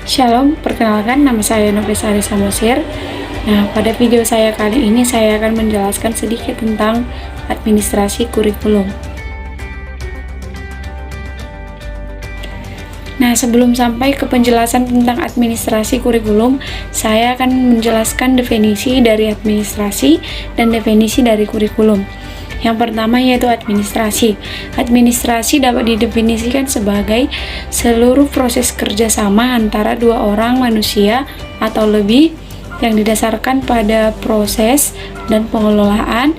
Shalom, perkenalkan nama saya Nofisa Arisa Mosir. Nah, pada video saya kali ini saya akan menjelaskan sedikit tentang administrasi kurikulum. Nah, sebelum sampai ke penjelasan tentang administrasi kurikulum, saya akan menjelaskan definisi dari administrasi dan definisi dari kurikulum. Yang pertama yaitu administrasi. Administrasi dapat didefinisikan sebagai seluruh proses kerjasama antara dua orang manusia atau lebih yang didasarkan pada proses dan pengelolaan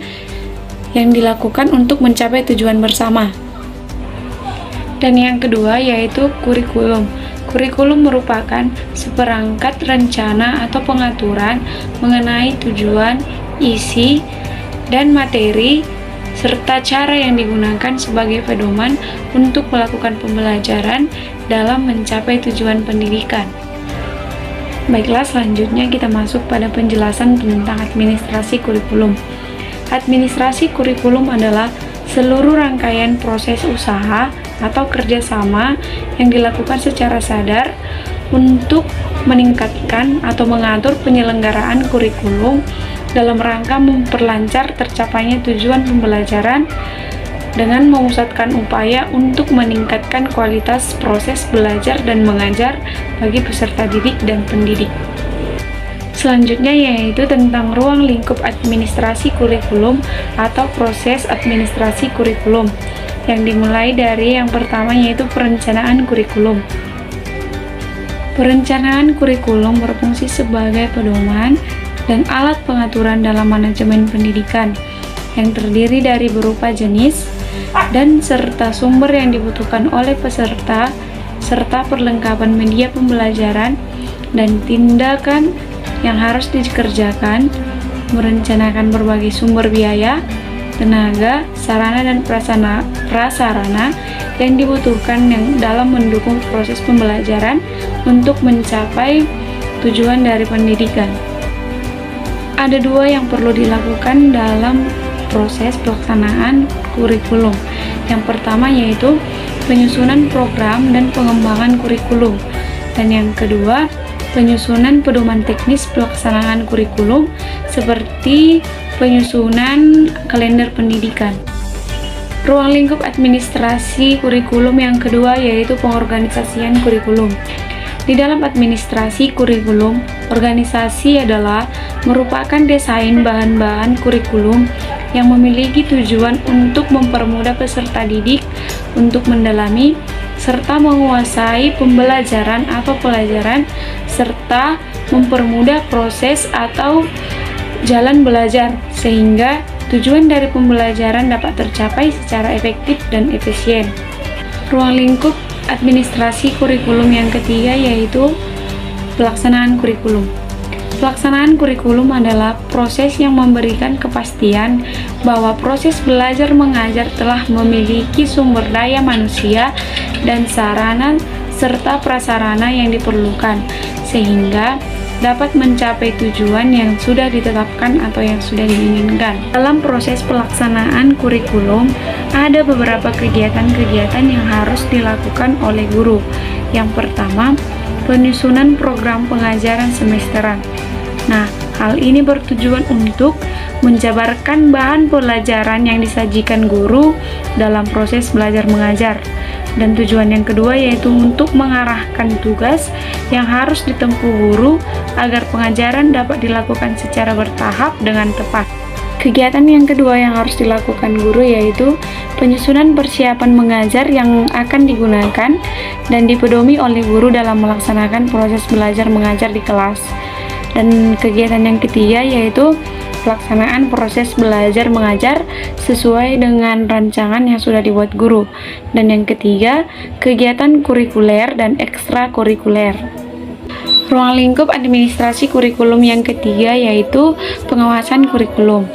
yang dilakukan untuk mencapai tujuan bersama. Dan yang kedua yaitu kurikulum. Kurikulum merupakan seperangkat rencana atau pengaturan mengenai tujuan, isi, dan materi serta cara yang digunakan sebagai pedoman untuk melakukan pembelajaran dalam mencapai tujuan pendidikan. Baiklah, selanjutnya kita masuk pada penjelasan tentang administrasi kurikulum. Administrasi kurikulum adalah seluruh rangkaian proses usaha atau kerjasama yang dilakukan secara sadar untuk meningkatkan atau mengatur penyelenggaraan kurikulum dalam rangka memperlancar tercapainya tujuan pembelajaran dengan memusatkan upaya untuk meningkatkan kualitas proses belajar dan mengajar bagi peserta didik dan pendidik. Selanjutnya yaitu tentang ruang lingkup administrasi kurikulum atau proses administrasi kurikulum, yang dimulai dari yang pertama yaitu perencanaan kurikulum. Perencanaan kurikulum berfungsi sebagai pedoman dan alat pengaturan dalam manajemen pendidikan yang terdiri dari berupa jenis dan serta sumber yang dibutuhkan oleh peserta serta perlengkapan media pembelajaran dan tindakan yang harus dikerjakan, merencanakan berbagai sumber biaya, tenaga, sarana dan prasarana yang dibutuhkan dalam mendukung proses pembelajaran untuk mencapai tujuan dari pendidikan. Ada dua yang perlu dilakukan dalam proses pelaksanaan kurikulum. Yang pertama yaitu penyusunan program dan pengembangan kurikulum, dan yang kedua penyusunan pedoman teknis pelaksanaan kurikulum seperti penyusunan kalender pendidikan. Ruang lingkup administrasi kurikulum yang kedua yaitu pengorganisasian kurikulum. Di dalam administrasi kurikulum, organisasi adalah merupakan desain bahan-bahan kurikulum yang memiliki tujuan untuk mempermudah peserta didik untuk mendalami serta menguasai pembelajaran atau pelajaran serta mempermudah proses atau jalan belajar sehingga tujuan dari pembelajaran dapat tercapai secara efektif dan efisien. Ruang lingkup administrasi kurikulum yang ketiga yaitu pelaksanaan kurikulum. Pelaksanaan kurikulum adalah proses yang memberikan kepastian bahwa proses belajar mengajar telah memiliki sumber daya manusia dan sarana serta prasarana yang diperlukan sehingga dapat mencapai tujuan yang sudah ditetapkan atau yang sudah diinginkan. Dalam proses pelaksanaan kurikulum, ada beberapa kegiatan-kegiatan yang harus dilakukan oleh guru. Yang pertama, penyusunan program pengajaran semesteran. Nah, hal ini bertujuan untuk menjabarkan bahan pelajaran yang disajikan guru dalam proses belajar mengajar. Dan tujuan yang kedua yaitu untuk mengarahkan tugas yang harus ditempuh guru agar pengajaran dapat dilakukan secara bertahap dengan tepat. Kegiatan yang kedua yang harus dilakukan guru yaitu penyusunan persiapan mengajar yang akan digunakan dan dipedomi oleh guru dalam melaksanakan proses belajar mengajar di kelas. Dan kegiatan yang ketiga yaitu pelaksanaan proses belajar mengajar sesuai dengan rancangan yang sudah dibuat guru. Dan yang ketiga, kegiatan kurikuler dan ekstrakurikuler. Ruang lingkup administrasi kurikulum yang ketiga yaitu pengawasan kurikulum.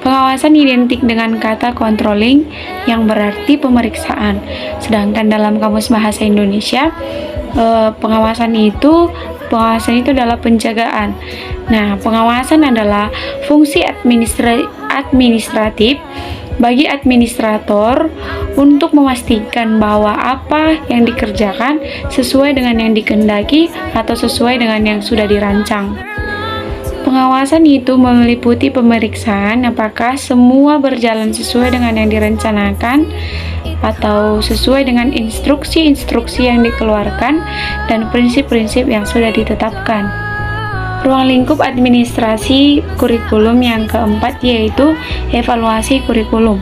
Pengawasan identik dengan kata controlling yang berarti pemeriksaan. Sedangkan dalam Kamus Bahasa Indonesia, pengawasan itu adalah penjagaan. Nah, pengawasan adalah fungsi administratif bagi administrator untuk memastikan bahwa apa yang dikerjakan sesuai dengan yang dikehendaki atau sesuai dengan yang sudah dirancang. Pengawasan itu meliputi pemeriksaan apakah semua berjalan sesuai dengan yang direncanakan atau sesuai dengan instruksi-instruksi yang dikeluarkan dan prinsip-prinsip yang sudah ditetapkan. Ruang lingkup administrasi kurikulum yang keempat yaitu evaluasi kurikulum.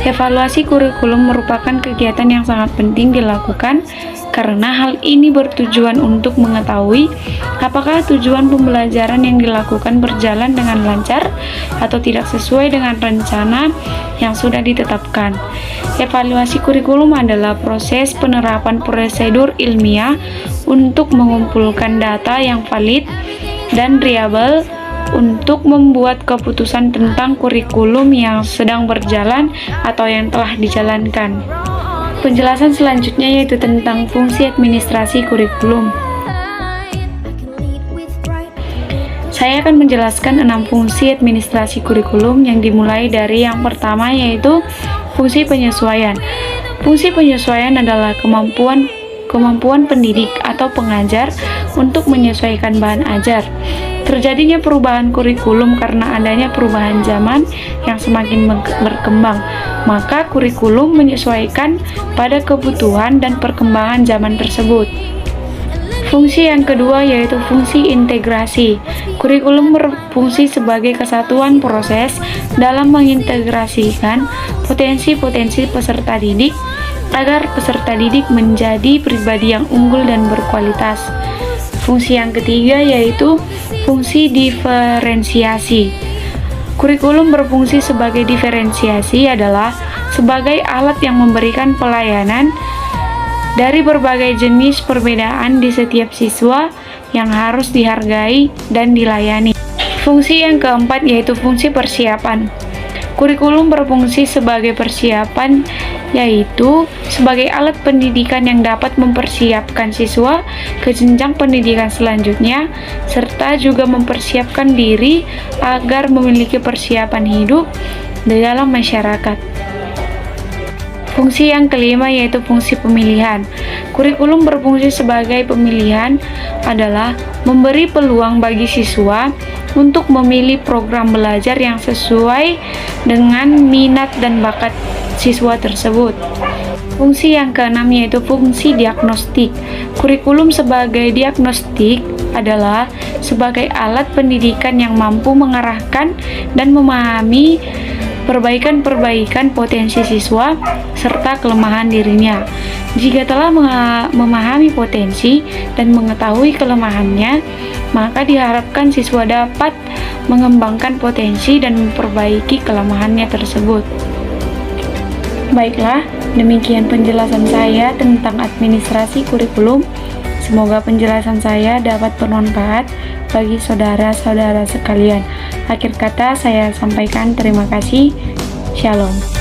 Evaluasi kurikulum merupakan kegiatan yang sangat penting dilakukan karena hal ini bertujuan untuk mengetahui apakah tujuan pembelajaran yang dilakukan berjalan dengan lancar atau tidak sesuai dengan rencana yang sudah ditetapkan. Evaluasi kurikulum adalah proses penerapan prosedur ilmiah untuk mengumpulkan data yang valid dan reliable untuk membuat keputusan tentang kurikulum yang sedang berjalan atau yang telah dijalankan. Penjelasan selanjutnya yaitu tentang fungsi administrasi kurikulum. Saya akan menjelaskan 6 fungsi administrasi kurikulum yang dimulai dari yang pertama yaitu fungsi penyesuaian. Fungsi penyesuaian adalah kemampuan pendidik atau pengajar untuk menyesuaikan bahan ajar. Terjadinya perubahan kurikulum karena adanya perubahan zaman yang semakin berkembang, maka kurikulum menyesuaikan pada kebutuhan dan perkembangan zaman tersebut. Fungsi yang kedua yaitu fungsi integrasi. Kurikulum berfungsi sebagai kesatuan proses dalam mengintegrasikan potensi-potensi peserta didik agar peserta didik menjadi pribadi yang unggul dan berkualitas. Fungsi yang ketiga yaitu fungsi diferensiasi. Kurikulum berfungsi sebagai diferensiasi adalah sebagai alat yang memberikan pelayanan dari berbagai jenis perbedaan di setiap siswa yang harus dihargai dan dilayani. Fungsi yang keempat yaitu fungsi persiapan. Kurikulum berfungsi sebagai persiapan, yaitu sebagai alat pendidikan yang dapat mempersiapkan siswa ke jenjang pendidikan selanjutnya, serta juga mempersiapkan diri agar memiliki persiapan hidup di dalam masyarakat. Fungsi yang kelima yaitu fungsi pemilihan. Kurikulum berfungsi sebagai pemilihan adalah memberi peluang bagi siswa untuk memilih program belajar yang sesuai dengan minat dan bakat siswa tersebut. Fungsi yang keenam yaitu fungsi diagnostik. Kurikulum sebagai diagnostik adalah sebagai alat pendidikan yang mampu mengarahkan dan memahami perbaikan-perbaikan potensi siswa serta kelemahan dirinya. Jika telah memahami potensi dan mengetahui kelemahannya, maka diharapkan siswa dapat mengembangkan potensi dan memperbaiki kelemahannya tersebut. Baiklah, demikian penjelasan saya tentang administrasi kurikulum. Semoga penjelasan saya dapat bermanfaat bagi saudara-saudara sekalian. Akhir kata saya sampaikan terima kasih. Shalom.